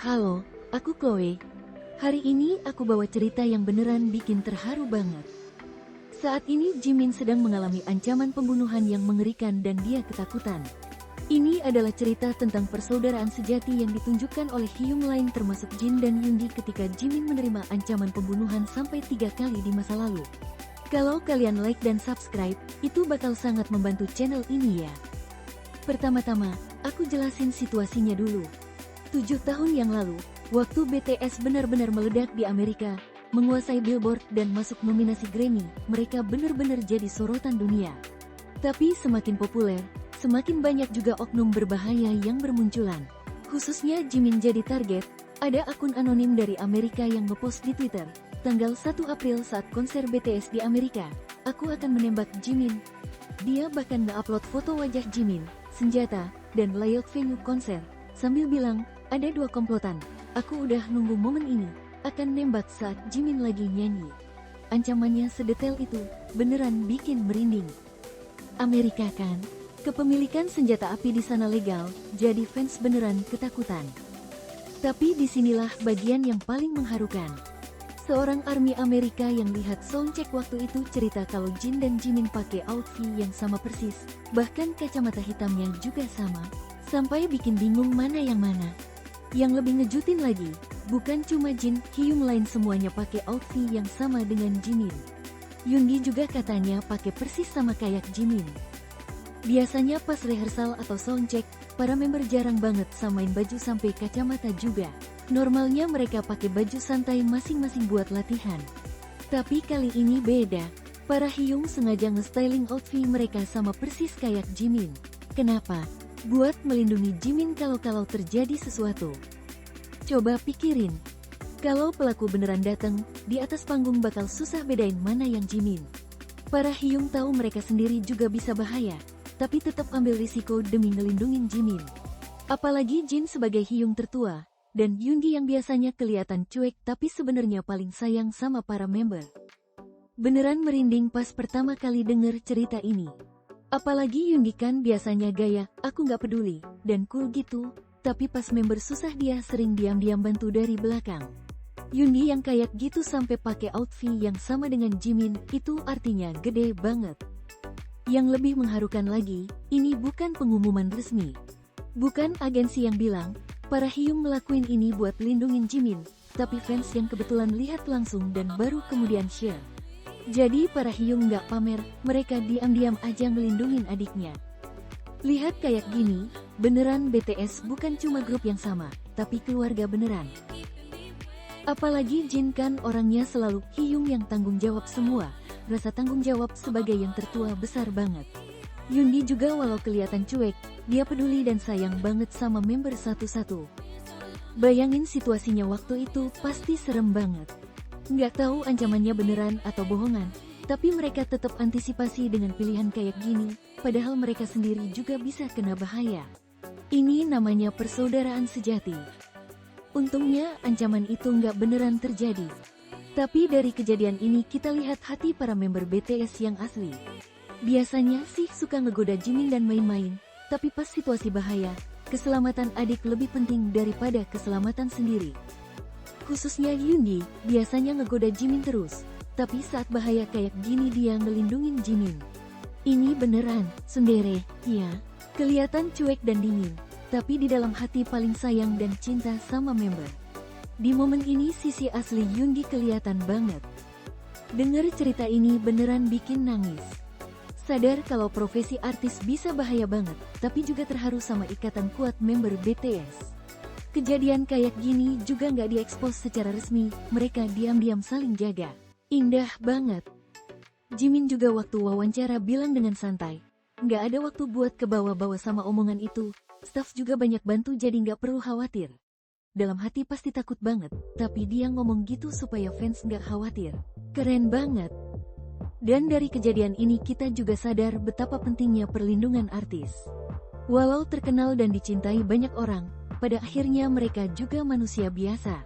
Halo, aku Chloe. Hari ini aku bawa cerita yang beneran bikin terharu banget. Saat ini Jimin sedang mengalami ancaman pembunuhan yang mengerikan dan dia ketakutan. Ini adalah cerita tentang persaudaraan sejati yang ditunjukkan oleh Hyung lain termasuk Jin dan Yoongi ketika Jimin menerima ancaman pembunuhan sampai 3 kali di masa lalu. Kalau kalian like dan subscribe, itu bakal sangat membantu channel ini ya. Pertama-tama, aku jelasin situasinya dulu. 7 tahun yang lalu, waktu BTS benar-benar meledak di Amerika, menguasai Billboard dan masuk nominasi Grammy, mereka benar-benar jadi sorotan dunia. Tapi semakin populer, semakin banyak juga oknum berbahaya yang bermunculan. Khususnya Jimin jadi target, ada akun anonim dari Amerika yang ngepost di Twitter, tanggal 1 April saat konser BTS di Amerika, aku akan menembak Jimin. Dia bahkan nge-upload foto wajah Jimin, senjata, dan layout venue konser, sambil bilang, ada 2 komplotan, aku udah nunggu momen ini, akan nembak saat Jimin lagi nyanyi. Ancamannya sedetail itu, beneran bikin merinding. Amerika kan? Kepemilikan senjata api di sana legal, jadi fans beneran ketakutan. Tapi disinilah bagian yang paling mengharukan. Seorang ARMY Amerika yang lihat soundcheck waktu itu cerita kalau Jin dan Jimin pakai outfit yang sama persis, bahkan kacamata hitamnya juga sama, sampai bikin bingung mana yang mana. Yang lebih ngejutin lagi, bukan cuma Jin, Hyung lain semuanya pakai outfit yang sama dengan Jimin. Yoongi juga katanya pakai persis sama kayak Jimin. Biasanya pas rehearsal atau soundcheck, para member jarang banget samain baju sampai kacamata juga. Normalnya mereka pakai baju santai masing-masing buat latihan. Tapi kali ini beda, para Hyung sengaja nge-styling outfit mereka sama persis kayak Jimin. Kenapa? Buat melindungi Jimin kalau terjadi sesuatu. Coba pikirin, kalau pelaku beneran datang, di atas panggung bakal susah bedain mana yang Jimin. Para Hyung tahu mereka sendiri juga bisa bahaya, tapi tetap ambil risiko demi ngelindungin Jimin. Apalagi Jin sebagai Hyung tertua, dan Yoongi yang biasanya kelihatan cuek tapi sebenarnya paling sayang sama para member. Beneran merinding pas pertama kali denger cerita ini. Apalagi Yoongi kan biasanya gaya, aku nggak peduli, dan cool gitu, tapi pas member susah dia sering diam-diam bantu dari belakang. Yoongi yang kayak gitu sampai pakai outfit yang sama dengan Jimin, itu artinya gede banget. Yang lebih mengharukan lagi, ini bukan pengumuman resmi. Bukan agensi yang bilang, para Hyung ngelakuin ini buat lindungin Jimin, tapi fans yang kebetulan lihat langsung dan baru kemudian share. Jadi para Hyung nggak pamer, mereka diam-diam aja ngelindungin adiknya. Lihat kayak gini, beneran BTS bukan cuma grup yang sama, tapi keluarga beneran. Apalagi Jin kan orangnya selalu Hyung yang tanggung jawab semua, rasa tanggung jawab sebagai yang tertua besar banget. Yoongi juga walau kelihatan cuek, dia peduli dan sayang banget sama member satu-satu. Bayangin situasinya waktu itu pasti serem banget. Nggak tahu ancamannya beneran atau bohongan, tapi mereka tetap antisipasi dengan pilihan kayak gini, padahal mereka sendiri juga bisa kena bahaya. Ini namanya persaudaraan sejati. Untungnya ancaman itu nggak beneran terjadi. Tapi dari kejadian ini kita lihat hati para member BTS yang asli. Biasanya sih suka ngegoda Jimin dan main-main, tapi pas situasi bahaya, keselamatan adik lebih penting daripada keselamatan sendiri. Khususnya Yoongi, biasanya ngegoda Jimin terus, tapi saat bahaya kayak gini dia ngelindungin Jimin. Ini beneran, tsundere, ya, kelihatan cuek dan dingin, tapi di dalam hati paling sayang dan cinta sama member. Di momen ini sisi asli Yoongi kelihatan banget. Dengar cerita ini beneran bikin nangis. Sadar kalau profesi artis bisa bahaya banget, tapi juga terharu sama ikatan kuat member BTS. Kejadian kayak gini juga nggak diekspos secara resmi, mereka diam-diam saling jaga. Indah banget. Jimin juga waktu wawancara bilang dengan santai, nggak ada waktu buat kebawa-bawa sama omongan itu, staff juga banyak bantu jadi nggak perlu khawatir. Dalam hati pasti takut banget, tapi dia ngomong gitu supaya fans nggak khawatir. Keren banget. Dan dari kejadian ini kita juga sadar betapa pentingnya perlindungan artis. Walau terkenal dan dicintai banyak orang, pada akhirnya mereka juga manusia biasa.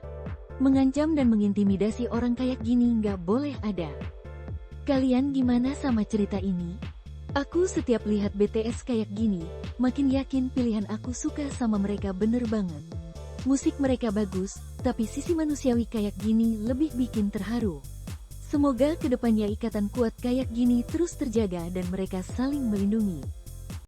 Mengancam dan mengintimidasi orang kayak gini nggak boleh ada. Kalian gimana sama cerita ini? Aku setiap lihat BTS kayak gini, makin yakin pilihan aku suka sama mereka bener banget. Musik mereka bagus, tapi sisi manusiawi kayak gini lebih bikin terharu. Semoga kedepannya ikatan kuat kayak gini terus terjaga dan mereka saling melindungi.